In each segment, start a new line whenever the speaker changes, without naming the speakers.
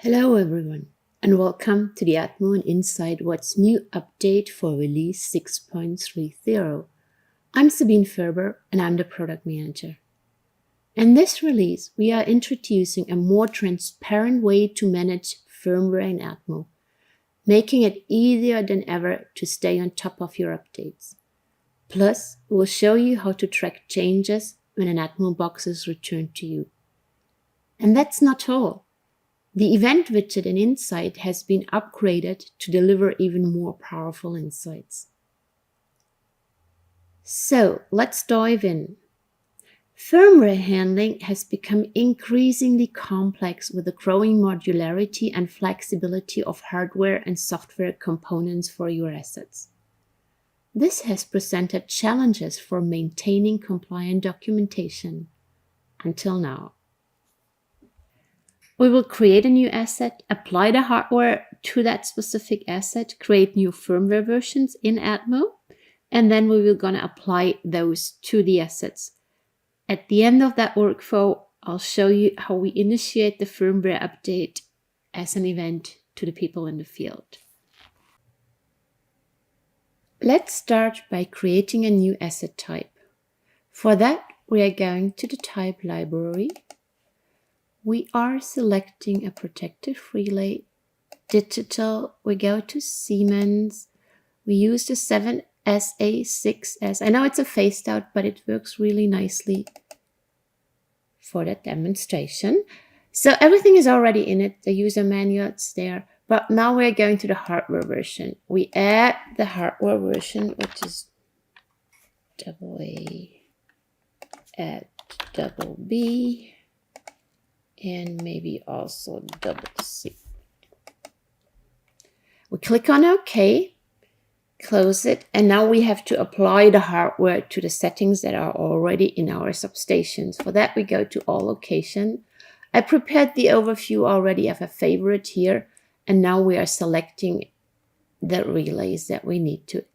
Hello everyone, and welcome to the ADMO and InSight What's New update for release 6.30. I'm Sabine Ferber and I'm the product manager. In this release, we are introducing a more transparent way to manage firmware in ADMO, making it easier than ever to stay on top of your updates. Plus, we'll show you how to track changes when an ADMO box is returned to you. And that's not all. The event widget in InSight has been upgraded to deliver even more powerful insights. So let's dive in. Firmware handling has become increasingly complex with the growing modularity and flexibility of hardware and software components for your assets. This has presented challenges for maintaining compliant documentation until now. We will create a new asset, apply the hardware to that specific asset, create new firmware versions in ADMO, and then we will gonna apply those to the assets. At the end of that workflow, I'll show you how we initiate the firmware update as an event to the people in the field. Let's start by creating a new asset type. For that, we are going to the type library. We are selecting a protective relay, digital, we go to Siemens, we use the 7SA6S. I know it's a phased out, but it works really nicely for that demonstration. So everything is already in it, the user manual is there, but now we're going to the hardware version. We add the hardware version, which is AA, add BB, and maybe also C. We click on OK, close it, and now we have to apply the hardware to the settings that are already in our substations. For that, we go to All Location. I prepared the overview already of a favorite here, and now we are selecting the relays that we need to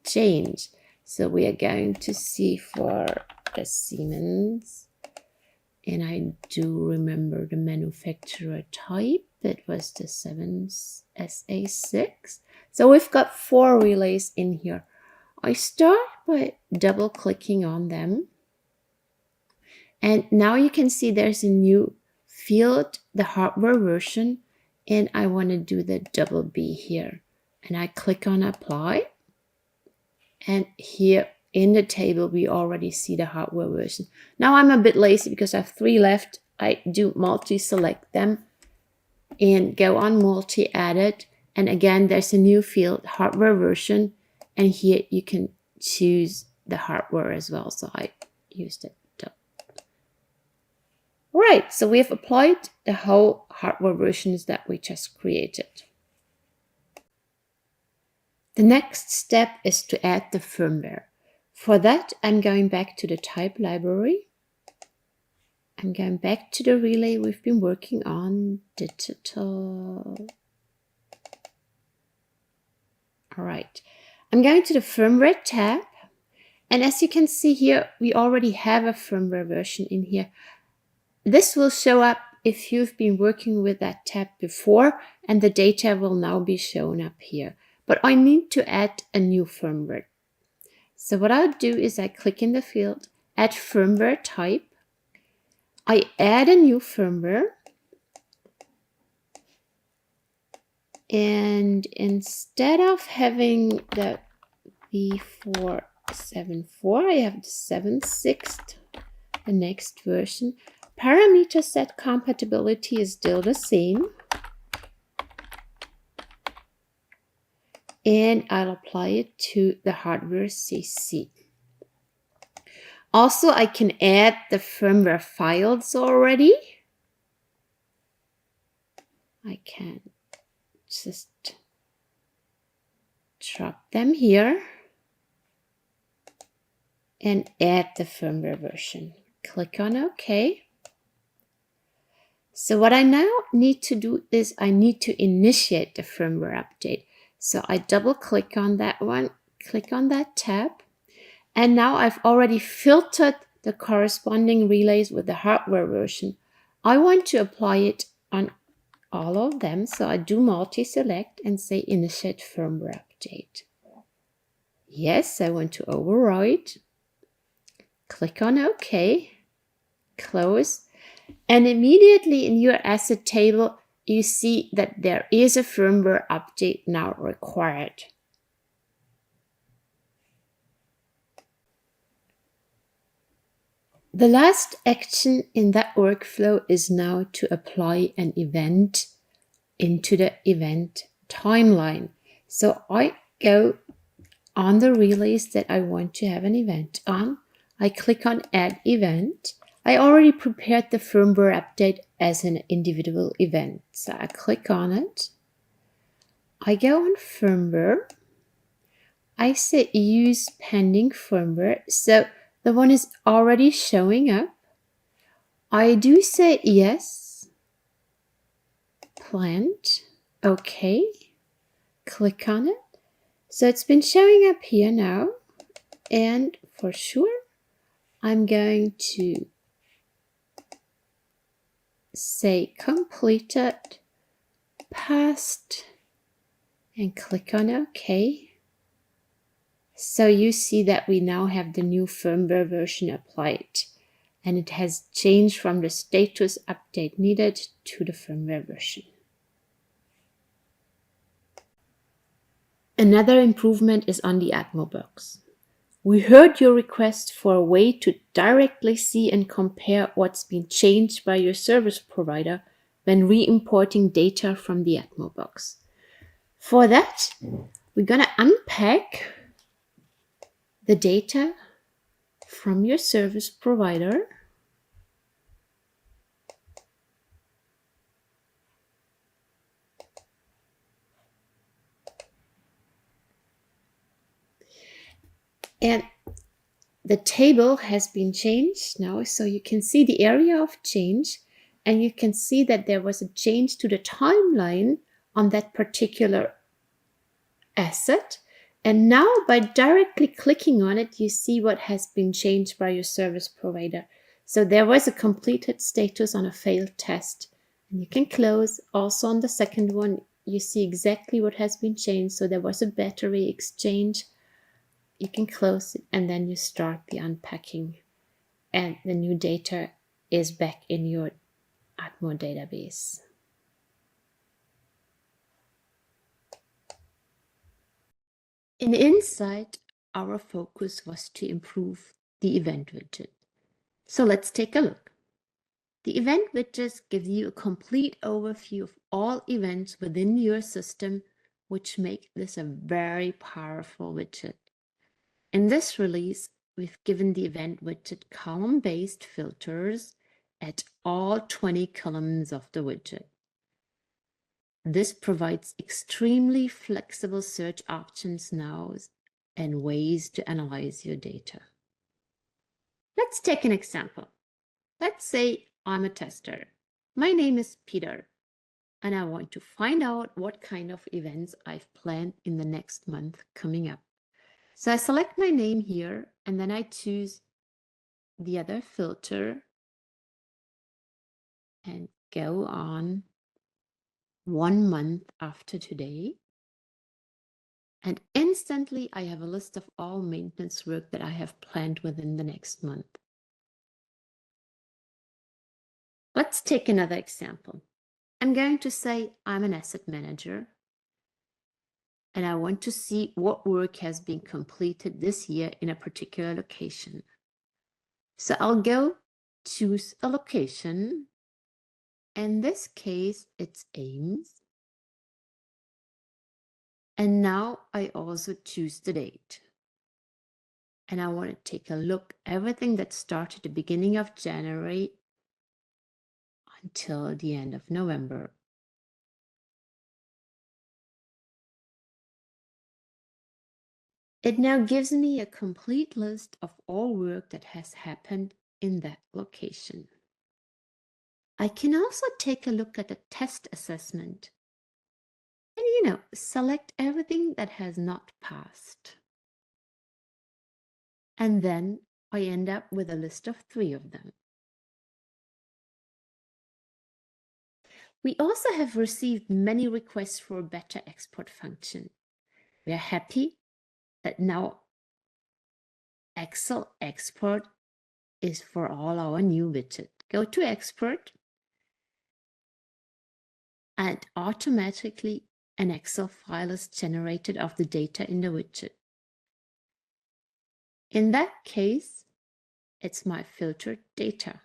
change. So we are going to see for the Siemens. And I do remember the manufacturer type. That was the 7SA6. So we've got 4 relays in here. I start by double clicking on them. And now you can see there's a new field, the hardware version. And I want to do the B here. And I click on Apply. And here in the table, we already see the hardware version. Now I'm a bit lazy because I have 3 left. I do multi-select them and go on multi-edit. And again, there's a new field, hardware version. And here you can choose the hardware as well. So I used it. Right, so we have applied the whole hardware versions that we just created. The next step is to add the firmware. For that, I'm going back to the type library. I'm going back to the relay we've been working on, digital. All right, I'm going to the firmware tab. And as you can see here, we already have a firmware version in here. This will show up if you've been working with that tab before, and the data will now be shown up here. But I need to add a new firmware. So what I'll do is I click in the field, add firmware type. I add a new firmware. And instead of having the V474, I have the 7.6, the next version. Parameter set compatibility is still the same. And I'll apply it to the hardware CC. Also, I can add the firmware files already. I can just drop them here and add the firmware version. Click on OK. So what I now need to do is I need to initiate the firmware update. So I double click on that one, click on that tab, and now I've already filtered the corresponding relays with the hardware version. I want to apply it on all of them. So I do multi-select and say initiate firmware update. Yes, I want to override. Click on OK, close, and immediately in your asset table, you see that there is a firmware update now required. The last action in that workflow is now to apply an event into the event timeline. So I go on the relays that I want to have an event on. I click on Add Event. I already prepared the firmware update as an individual event. So I click on it. I go on Firmware. I say Use Pending Firmware. So the one is already showing up. I do say yes. Planned. Okay. Click on it. So it's been showing up here now. And for sure, I'm going to say completed, passed, and click on OK. So you see that we now have the new firmware version applied, and it has changed from the status update needed to the firmware version. Another improvement is on the ADMO Box. We heard your request for a way to directly see and compare what's been changed by your service provider when re-importing data from the ADMO Box. For that, we're going to unpack the data from your service provider. And the table has been changed now, so you can see the area of change, and you can see that there was a change to the timeline on that particular asset. And now by directly clicking on it, you see what has been changed by your service provider. So there was a completed status on a failed test, and you can close. Also on the second one, you see exactly what has been changed. So there was a battery exchange. You can close it, and then you start the unpacking, and the new data is back in your ADMO database. In InSight, our focus was to improve the event widget. So let's take a look. The event widgets give you a complete overview of all events within your system, which make this a very powerful widget. In this release, we've given the event widget column-based filters at all 20 columns of the widget. This provides extremely flexible search options now and ways to analyze your data. Let's take an example. Let's say I'm a tester. My name is Peter, and I want to find out what kind of events I've planned in the next month coming up. So I select my name here, and then I choose the other filter and go on 1 month after today. And instantly I have a list of all maintenance work that I have planned within the next month. Let's take another example. I'm going to say I'm an asset manager, and I want to see what work has been completed this year in a particular location. So I'll go choose a location. In this case, it's Ames. And now I also choose the date. And I want to take a look at everything that started at the beginning of January until the end of November. It now gives me a complete list of all work that has happened in that location. I can also take a look at the test assessment and, select everything that has not passed. And then I end up with a list of 3 of them. We also have received many requests for a better export function. We are happy that now Excel export is for all our new widget. Go to export and automatically an Excel file is generated of the data in the widget. In that case, it's my filtered data.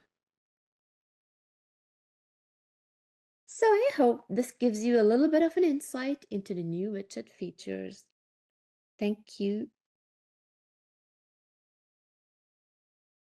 So I hope this gives you a little bit of an insight into the new widget features. Thank you